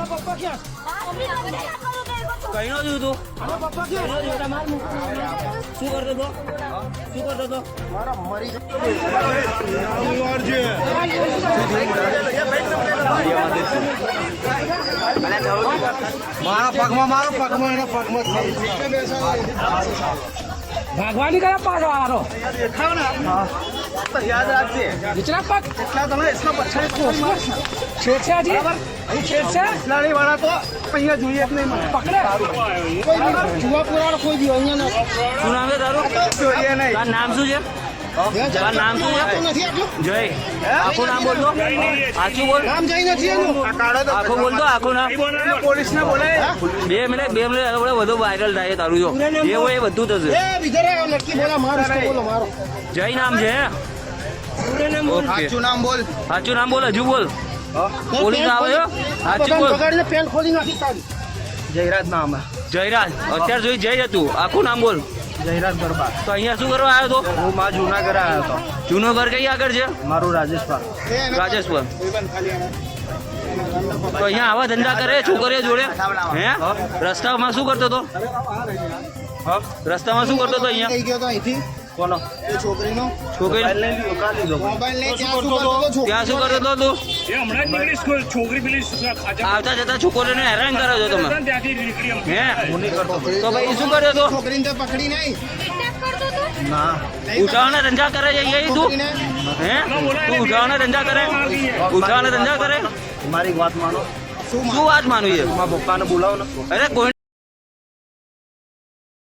કઈ નો જોયું તું? શું કરતો હતો? શું કરતો હતો? મારા પગમાં મારો પગમાં એના પગમાં ભાગવાની કયા પાછો આરો યાદ રાખજે નીચલા પગ એટલા તમે એટલા પછાડી છેડ છે હજી અહીં છેડ છે લાડી વાળા તો અહીંયા જોઈએ જ નહીં મને પકડે જુવા પુરાણો કોઈ દી અહીંયા શું નામ છે તારું? જોઈએ નહીં તારું નામ શું છે? તારું નામ શું છે? જય. આખું નામ બોલતો? આખું બોલ. નામ જઈ નથી એનું આખું બોલતો, આખું નામ. પોલીસ ને બોલે 2 મિનિટ આપણે બધું વાયરલ થાય તારું જો જે હોય એ બધું થશે. એ વિધરે લડકી બોલા મારો બોલો મારો જય નામ છે. ઓકે. સાચું નામ બોલ સાચું નામ બોલ, હજુ બોલ. પોલીસ આવે છે? સાચું બોલ. બગાડીને પેન્ટ ખોલી નાખી તારી જયરાજ નામ જયરાજ. અત્યાર સુધી જય હતું. આખું નામ બોલ. જયરાજ બરબાદ તો અહીંયા શું કરવા આવ્યો તો? હું માં જૂના ઘરે આવ્યો હતો જૂનું ઘર કઈ આગળ છે? મારું રાજેશભાઈ રાજેશ્વર. તો અહીંયા આવા ધંધા કરે છોકરીઓ જોડે? હે? રસ્તામાં શું કરતો હતો? રસ્તામાં શું કરતો હતો અહીંયા? કઈ ગયો તો અહીંથી કોનો એ છોકરીનો છોકરી મોબાઈલ લઈ ત્યાં શું કરતો હતો ત્યાં શું કરતો હતો તું? એ હમણાં જ નીકળી સ્કૂલ છોકરી પેલી ખાજા આવતા જતા છોકરીઓને હેરાન કરો છો તમે? ત્યાંથી નીકળી અમે. હે? તો ભાઈ શું કર્યો તો? છોકરીને તો પકડી નહીં ના ઉઠાવાના ધંધા કરે છે અહીંયા તું? હે? તું ઉઠાવાના ધંધા કરે? ઉઠાવાના ધંધા કરે? મારી વાત માનો શું વાત માનું છે? મારા પપ્પાને બોલાવો ને અરે કોઈ